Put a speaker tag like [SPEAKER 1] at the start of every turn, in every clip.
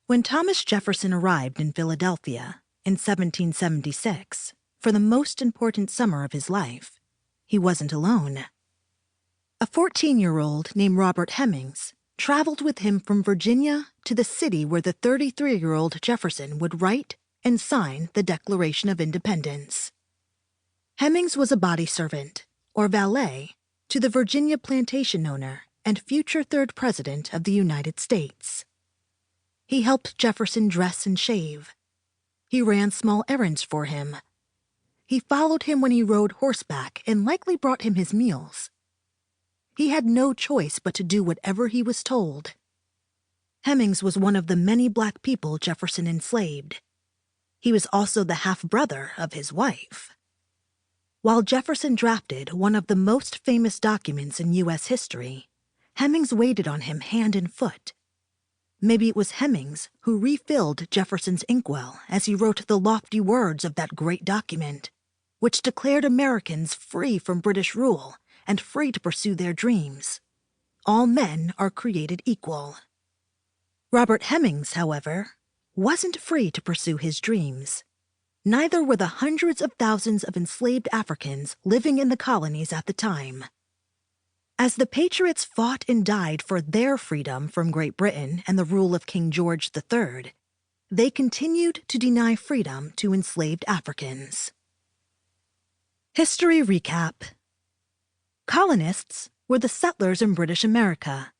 [SPEAKER 1] When Thomas Jefferson arrived in Philadelphia in 1776, for the most important summer of his life, he wasn't alone. A 14-year-old named Robert Hemings traveled with him from Virginia to the city where the 33-year-old Jefferson would write and sign the Declaration of Independence. Hemings was a body servant, or valet, to the Virginia plantation owner and future third president of the United States. He helped Jefferson dress and shave. He ran small errands for him. He followed him when he rode horseback and likely brought him his meals. He had no choice but to do whatever he was told. Hemings was one of the many black people Jefferson enslaved. He was also the half-brother of his wife. While Jefferson drafted one of the most famous documents in U.S. history, Hemings waited on him hand and foot. Maybe it was Hemings who refilled Jefferson's inkwell as he wrote the lofty words of that great document, which declared Americans free from British rule and free to pursue their dreams. All men are created equal. Robert Hemings, however, wasn't free to pursue his dreams. Neither were the hundreds of thousands of enslaved Africans living in the colonies at the time. As the Patriots fought and died for their freedom from Great Britain and the rule of King George III, they continued to deny freedom to enslaved Africans. History recap. Colonists were the settlers in British America.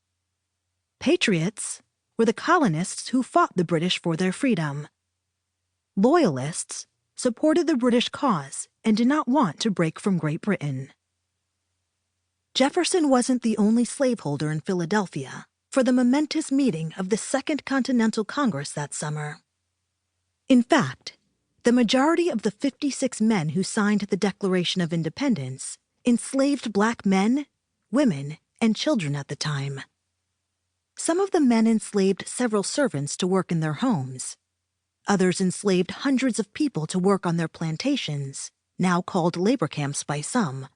[SPEAKER 1] Patriots were the colonists who fought the British for their freedom. Loyalists supported the British cause and did not want to break from Great Britain. Jefferson wasn't the only slaveholder in Philadelphia for the momentous meeting of the Second Continental Congress that summer. In fact, the majority of the 56 men who signed the Declaration of Independence enslaved black men, women, and children at the time. Some of the men enslaved several servants to work in their homes. Others enslaved hundreds of people to work on their plantations, now called labor camps by some,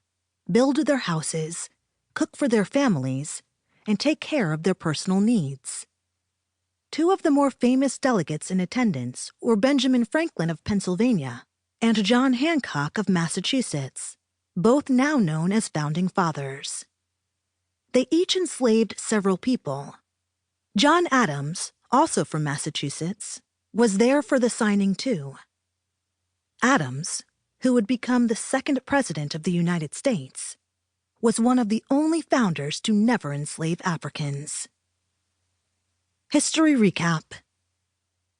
[SPEAKER 1] build their houses, cook for their families, and take care of their personal needs. Two of the more famous delegates in attendance were Benjamin Franklin of Pennsylvania and John Hancock of Massachusetts, both now known as Founding Fathers. They each enslaved several people. John Adams, also from Massachusetts, was there for the signing too. Adams, who would become the second president of the United States, was one of the only founders to never enslave Africans. History recap.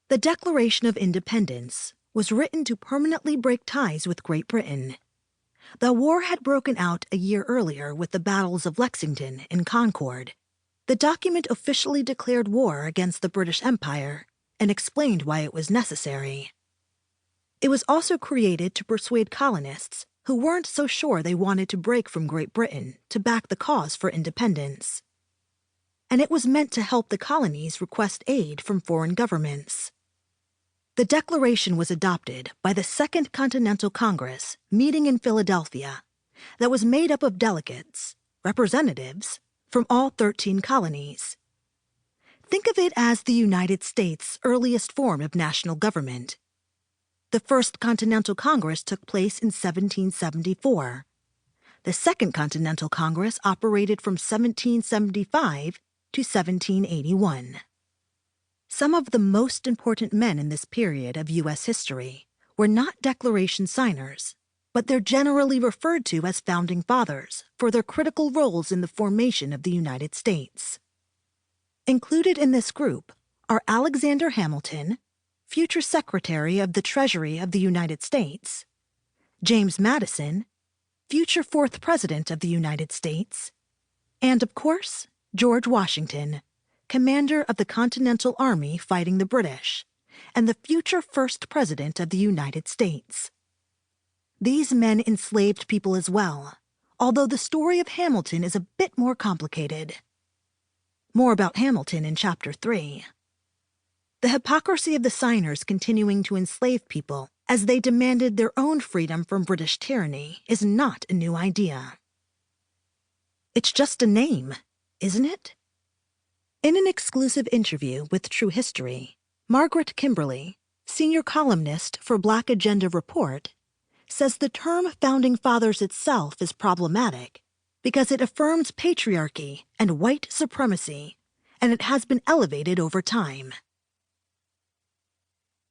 [SPEAKER 1] The Declaration of Independence was written to permanently break ties with Great Britain. The war had broken out a year earlier with the battles of Lexington and Concord. The document officially declared war against the British Empire and explained why it was necessary. It was also created to persuade colonists who weren't so sure they wanted to break from Great Britain to back the cause for independence. And it was meant to help the colonies request aid from foreign governments. The Declaration was adopted by the Second Continental Congress meeting in Philadelphia that was made up of delegates, representatives, from all 13 colonies. Think of it as the United States' earliest form of national government. The First Continental Congress took place in 1774. The Second Continental Congress operated from 1775 to 1781. Some of the most important men in this period of U.S. history were not Declaration signers, but they're generally referred to as Founding Fathers for their critical roles in the formation of the United States. Included in this group are Alexander Hamilton, future Secretary of the Treasury of the United States, James Madison, future fourth President of the United States, and, of course, George Washington, commander of the Continental Army fighting the British, and the future first President of the United States. These men enslaved people as well, although the story of Hamilton is a bit more complicated. More about Hamilton in Chapter 3. The hypocrisy of the signers continuing to enslave people as they demanded their own freedom from British tyranny is not a new idea. It's just a name, isn't it? In an exclusive interview with True History, Margaret Kimberly, senior columnist for Black Agenda Report, says the term Founding Fathers itself is problematic because it affirms patriarchy and white supremacy, and it has been elevated over time.